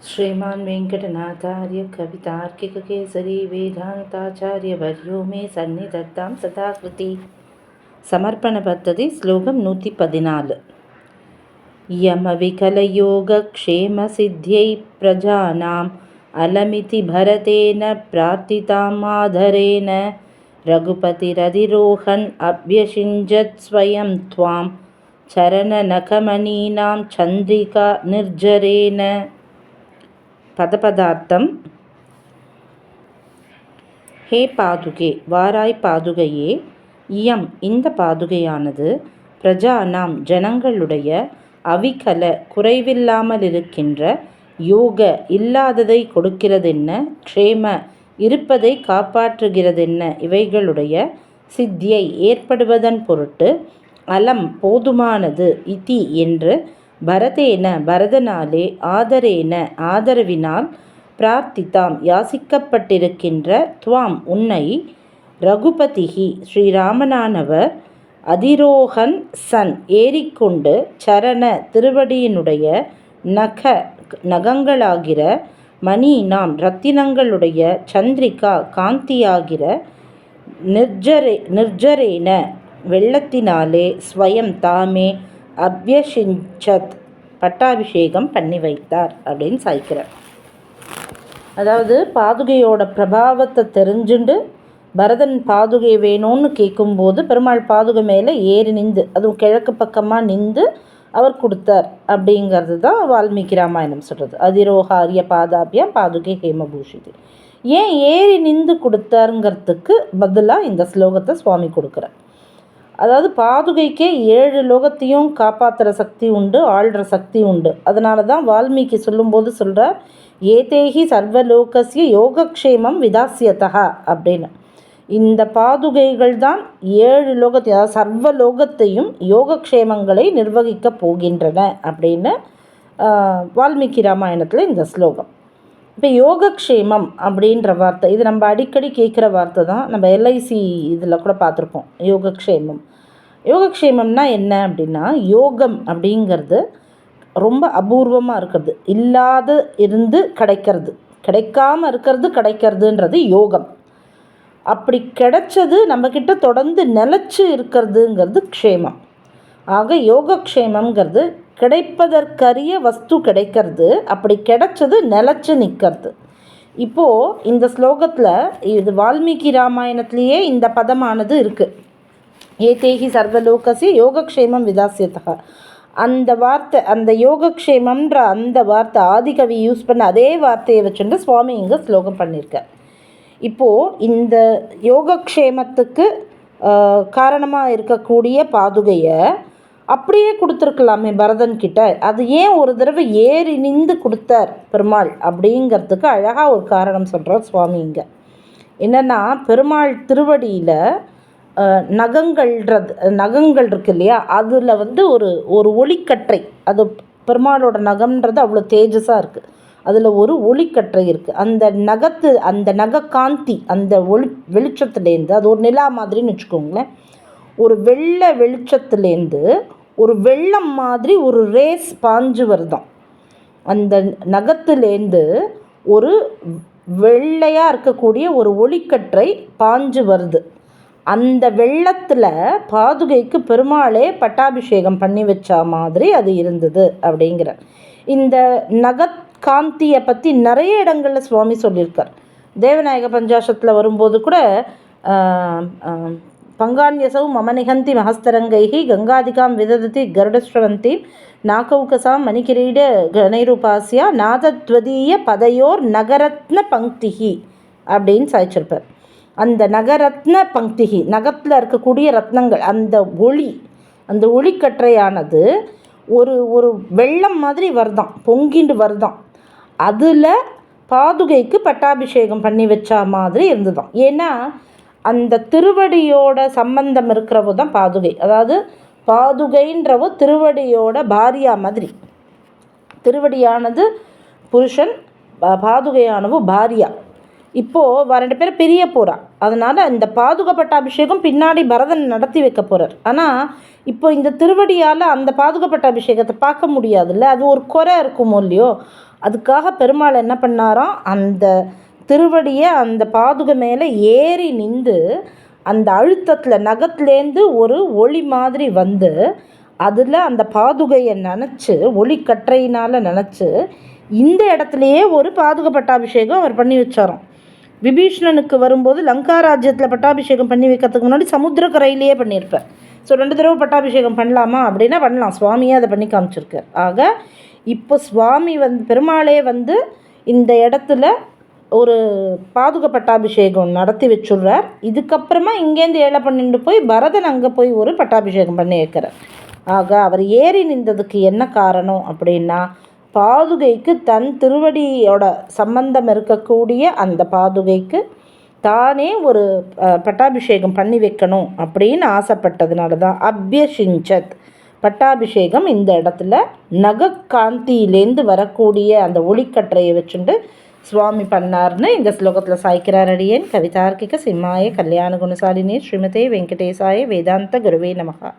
श्रीमान् वेङ्कटनाथार्य कवितार्किककेसरी वेदान्ताचार्यवर्यो मे सन्निधत्तां सदा कृति. समर्पण पद्धति श्लोकं 114. यमविकलयोगक्षेमसिद्ध्यै प्रजानाम् अलमिति भरतेन प्रार्थिताम् आदरेण रघुपतिरधिरोहन् अभ्यषिञ्जत् स्वयं त्वां चरणनखमणीनां चन्द्रिका निर्जरेण. பதபதார்த்தம். ஹே பாதுகே, வாராய் பாதுகையே. இயம், இந்த பாதுகையானது பிரஜானாம், ஜனங்களுடைய அவிகல, குறைவில்லாமல் இருக்கின்ற, யோக, இல்லாததை கொடுக்கிறதென்ன, க்ஷேம, இருப்பதை காப்பாற்றுகிறதென்ன, இவைகளுடைய சித்தியை ஏற்படுவதன் பொருட்டு, அலம், போதுமானது, இதி என்று, பரதேன, பரதனாலே, ஆதரேன, ஆதரவினால், பிரார்த்தித்தாம், யாசிக்கப்பட்டிருக்கின்ற, துவாம், உன்னை, ரகுபதிஹி, ஸ்ரீராமனானவர், அதிரோகன் சன், ஏறிக்கொண்டு, சரண, திருவடியினுடைய, நக, நகங்களாகிற, மணீனாம், இரத்தினங்களுடைய, சந்திரிகா, காந்தியாகிற, நிர்ஜரேன, வெள்ளத்தினாலே, ஸ்வயம், தாமே, அப்யஷிஞ்சத், பட்டாபிஷேகம் பண்ணி வைத்தார் அப்படின்னு சாய்க்கிறார். அதாவது பாதுகையோட பிரபாவத்தை தெரிஞ்சுண்டு பரதன் பாதுகை வேணும்னு கேட்கும்போது பெருமாள் பாதுகை மேலே ஏறி நின்று, அதுவும் கிழக்கு பக்கமாக நின்று அவர் கொடுத்தார் அப்படிங்கிறது தான் வால்மீகி ராமாயணம் சொல்கிறது. அதிரோகாரிய பாதாபியம் பாதுகை ஹேமபூஷிதி. ஏன் ஏறி நின்று கொடுத்தாருங்கிறதுக்கு பதிலாக இந்த ஸ்லோகத்தை சுவாமி கொடுக்குறார். அதாவது பாதுகைக்கே 7 லோகத்தையும் காப்பாற்றுற சக்தி உண்டு, ஆள்ற சக்தி உண்டு. அதனால தான் வால்மீகி சொல்லும்போது சொல்கிறார், ஏதேகி சர்வலோகசிய யோகக்ஷேமம் விதாசியதா அப்படின்னு. இந்த பாதுகைகள் தான் 7 லோகத்தையும், அதாவது சர்வலோகத்தையும் யோகக்ஷேமங்களை நிர்வகிக்க போகின்றன அப்படின்னு வால்மீகி ராமாயணத்தில் இந்த ஸ்லோகம். இப்போ யோகக்ஷேமம் அப்படின்ற வார்த்தை, இது நம்ம அடிக்கடி கேட்குற வார்த்தை தான். நம்ம எல்ஐசி இதில் கூட பார்த்துருப்போம் யோகக்ஷேமம். யோகக்ஷேமம்னா என்ன அப்படின்னா, யோகம் அப்படிங்கிறது ரொம்ப அபூர்வமாக இருக்கிறது, இல்லாத இருந்து கிடைக்கிறது, கிடைக்காமல் இருக்கிறது கிடைக்கிறதுன்றது யோகம். அப்படி கிடைச்சது நம்மக்கிட்ட தொடர்ந்து நிலச்சி இருக்கிறதுங்கிறது க்ஷேமம். ஆக யோகக்ஷேமங்கிறது கிடைப்பதற்கரிய வஸ்து கிடைக்கிறது, அப்படி கிடைச்சது நிலச்சி நிற்கிறது. இப்போது இந்த ஸ்லோகத்தில், இது வால்மீகி ராமாயணத்திலேயே இந்த பதமானது இருக்குது. ஏதேகி சர்வலோகசி யோகக்ஷேமம் விதாசியதா. அந்த வார்த்தை, அந்த யோகக்ஷேமம்ன்ற அந்த வார்த்தை ஆதிகவி யூஸ் பண்ண அதே வார்த்தையை வச்சுட்டு சுவாமி இங்கே ஸ்லோகம் பண்ணியிருக்கார். இப்போது இந்த யோகக்ஷேமத்துக்கு காரணமாக இருக்கக்கூடிய பாதுகையை அப்படியே கொடுத்துருக்கலாமே பரதன்கிட்ட. அது ஏன் ஒரு தடவை ஏறி நின்று கொடுத்தார் பெருமாள் அப்படிங்கிறதுக்கு அழகாக ஒரு காரணம் சொல்கிறார் சுவாமி இங்கே. என்னென்னா, பெருமாள் திருவடியில் நகங்கள் இருக்கு இல்லையா, அதில் ஒரு ஒளிக்கற்றை, அது பெருமாளோட நகம்ன்றது அவ்வளோ தேஜஸாக இருக்குது. அதில் ஒரு ஒளிக்கற்றை இருக்குது. அந்த நகக்காந்தி, அந்த வெளிச்சத்துலேருந்து, அது ஒரு நிலா மாதிரின்னு வச்சுக்கோங்களேன், ஒரு வெள்ளை வெளிச்சத்துலேருந்து ஒரு வெள்ளம் மாதிரி ஒரு ரேஸ் பாஞ்சு வருதான். அந்த நகத்துலேருந்து ஒரு வெள்ளையாக இருக்கக்கூடிய ஒரு ஒளிக்கற்றை பாஞ்சு வருது. அந்த வெள்ளத்தில் பாதுகைக்கு பெருமாளே பட்டாபிஷேகம் பண்ணி வச்சா மாதிரி அது இருந்தது அப்படிங்கிற. இந்த நகக்காந்தியை பற்றி நிறைய இடங்களில் சுவாமி சொல்லியிருக்கார். தேவநாயக பஞ்சாசத்தில் வரும்போது கூட பங்கான்யசௌ மமநிகந்தி மகஸ்தரங்கைஹி கங்காதிகாம் விதததி கருடஸ்ரவந்தி நாகௌகசாம் மணிகிரீட கணைருபாசியா நாதத்வதீய பதையோர் நகரத்ன பங்கிஹி அப்படின்னு சாய்ச்சிருப்பார். அந்த நகரத்ன பங்கிஹி, நகத்தில் இருக்கக்கூடிய ரத்னங்கள், அந்த ஒளிக்கற்றையானது ஒரு வெள்ளம் மாதிரி வருதான், பொங்கிண்டு வருதான். அதில் பாதுகைக்கு பட்டாபிஷேகம் பண்ணி வச்சா மாதிரி இருந்துதான். ஏன்னா அந்த திருவடியோட சம்பந்தம் இருக்கிறவோ தான் பாதுகை. அதாவது பாதுகைன்றவோ திருவடியோட பாரியா மாதிரி. திருவடியானது புருஷன், பாதுகையானவோ பாரியா. இப்போது 2 பேர் பிரிய போகிறா. அதனால் இந்த பாதுக பட்டாபிஷேகம் பின்னாடி பரதன் நடத்தி வைக்க போகிறார். ஆனால் இப்போ இந்த திருவடியால் அந்த பாதுக பட்டாபிஷேகத்தை பார்க்க முடியாதுல்ல, அது ஒரு குறை இருக்குமோ இல்லையோ. அதுக்காக பெருமாள் என்ன பண்ணாராம், அந்த திருவடியை அந்த பாதுகை மேலே ஏறி நின்று அந்த அழுத்தத்தில் நகத்துலேருந்து ஒரு ஒளி மாதிரி வந்து அதில் அந்த பாதுகையை நினச்சி ஒளிக்கற்றையினால் நினச்சி இந்த இடத்துலையே ஒரு பாதுக பட்டாபிஷேகம் அவர் பண்ணி வச்சாராம். விபீஷ்ணனுக்கு வரும்போது லங்கா ராஜ்யத்தில் பட்டாபிஷேகம் பண்ணி வைக்கிறதுக்கு முன்னாடி சமுத்திரக்கரையிலேயே பண்ணியிருப்பேன். ஸோ 2 தடவை பட்டாபிஷேகம் பண்ணலாமா அப்படின்னா பண்ணலாம், சுவாமியே அதை பண்ணி காமிச்சிருக்கார். ஆக இப்போ சுவாமி பெருமாளே இந்த இடத்துல ஒரு பாதுக பட்டாபிஷேகம் நடத்தி வச்சுடுறார். இதுக்கப்புறமா இங்கேருந்து ஏழை பண்ணிட்டு போய் பரதன் அங்கே போய் ஒரு பட்டாபிஷேகம் பண்ணி வைக்கிறார். ஆக அவர் ஏறி நின்றதுக்கு என்ன காரணம் அப்படின்னா, பாதுகைக்கு தன் திருவடியோட சம்பந்தம் இருக்கக்கூடிய அந்த பாதுகைக்கு தானே ஒரு பட்டாபிஷேகம் பண்ணி வைக்கணும் அப்படின்னு ஆசைப்பட்டதுனால தான் அபியசிஞ்சத் பட்டாபிஷேகம் இந்த இடத்துல நகக்காந்தியிலேருந்து வரக்கூடிய அந்த ஒளிக்கற்றையை வச்சுட்டு சுவாமி பண்ணார்னு இந்த ஸ்லோகத்தில் சாய்க்கிறார். அடியேன் கவிதார்க்கிக சிம்மாய கல்யாண குணசாலினி ஸ்ரீமதே வெங்கடேசாய வேதாந்த குருவே நமகா.